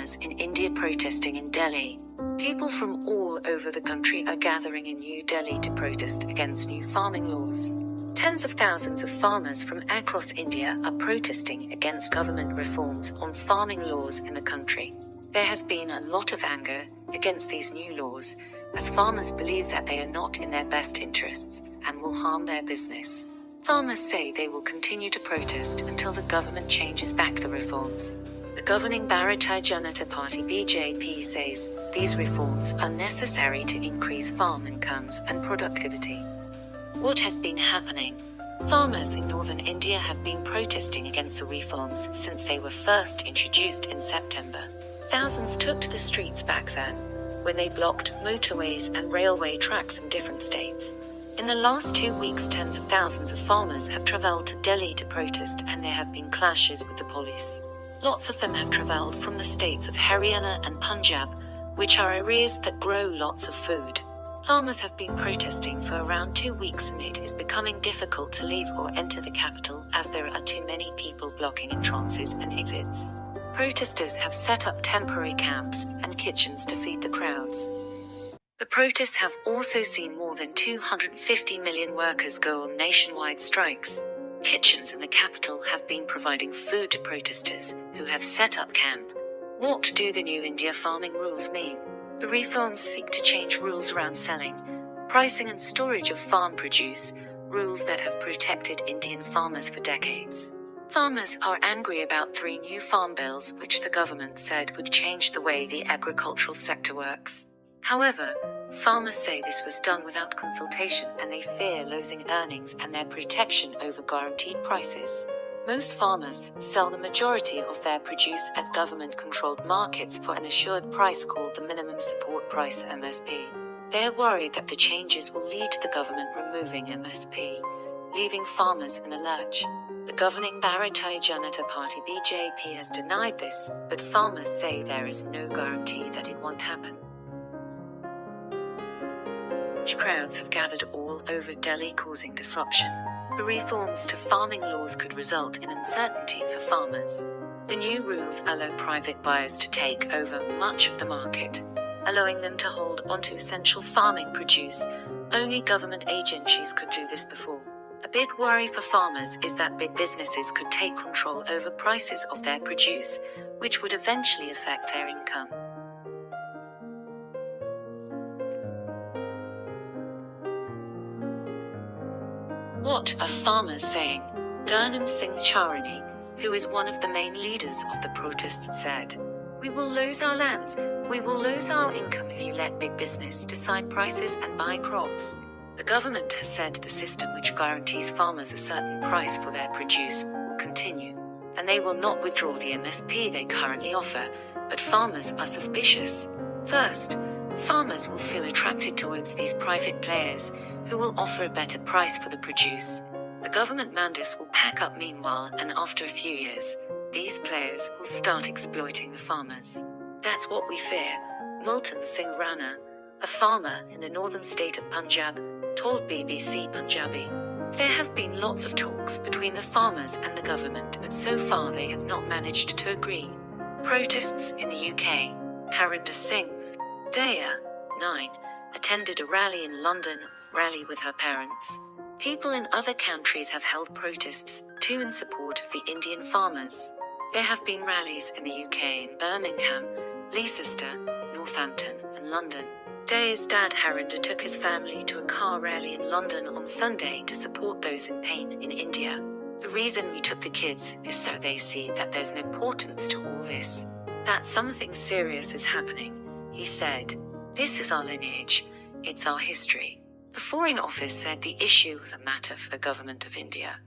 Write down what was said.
farmers in India protesting in Delhi. People from all over the country are gathering in New Delhi to protest against new farming laws. Tens of thousands of farmers from across India are protesting against government reforms on farming laws in the country. There has been a lot of anger against these new laws, as farmers believe that they are not in their best interests and will harm their business. Farmers say they will continue to protest until the government changes back the reforms. The governing Bharatiya Janata Party (BJP) says these reforms are necessary to increase farm incomes and productivity. What has been happening? Farmers in northern India have been protesting against the reforms since they were first introduced in September. Thousands took to the streets back then, when they blocked motorways and railway tracks in different states. In the last 2 weeks, tens of thousands of farmers have travelled to Delhi to protest, and there have been clashes with the police. Lots of them have travelled from the states of Haryana and Punjab, which are areas that grow lots of food. Farmers have been protesting for around 2 weeks, and it is becoming difficult to leave or enter the capital as there are too many people blocking entrances and exits. Protesters have set up temporary camps and kitchens to feed the crowds. The protests have also seen more than 250 million workers go on nationwide strikes. Kitchens in the capital have been providing food to protesters who have set up camp. What do the new India farming rules mean? The reforms seek to change rules around selling, pricing and storage of farm produce, rules that have protected Indian farmers for decades. Farmers are angry about 3 new farm bills which the government said would change the way the agricultural sector works. However, farmers say this was done without consultation, and they fear losing earnings and their protection over guaranteed prices. Most farmers sell the majority of their produce at government-controlled markets for an assured price called the Minimum Support Price (MSP). They are worried that the changes will lead to the government removing MSP, leaving farmers in a lurch. The governing Bharatiya Janata Party (BJP) has denied this, but farmers say there is no guarantee that it won't happen. Crowds have gathered all over Delhi, causing disruption. The reforms to farming laws could result in uncertainty for farmers. The new rules allow private buyers to take over much of the market, allowing them to hold onto essential farming produce. Only government agencies could do this before. A big worry for farmers is that big businesses could take control over prices of their produce, which would eventually affect their income. What are farmers saying? Gurnam Singh Charani, who is one of the main leaders of the protests, said, "We will lose our lands, we will lose our income if you let big business decide prices and buy crops." The government has said the system which guarantees farmers a certain price for their produce will continue, and they will not withdraw the MSP they currently offer, but farmers are suspicious. First, farmers will feel attracted towards these private players, who will offer a better price for the produce. The government mandis will pack up meanwhile, and after a few years, these players will start exploiting the farmers. That's what we fear, Multan Singh Rana, a farmer in the northern state of Punjab, told BBC Punjabi. There have been lots of talks between the farmers and the government, but so far they have not managed to agree. Protests in the UK. Harinder Singh, Daya, 9, attended a rally in London, rally with her parents. People in other countries have held protests too in support of the Indian farmers. There have been rallies in the UK in Birmingham, Leicester, Northampton, and London. Daya's dad Harinder took his family to a car rally in London on Sunday to support those in pain in India. "The reason we took the kids is so they see that there's an importance to all this, that something serious is happening," he said. "This is our lineage, it's our history." The Foreign Office said the issue was a matter for the government of India.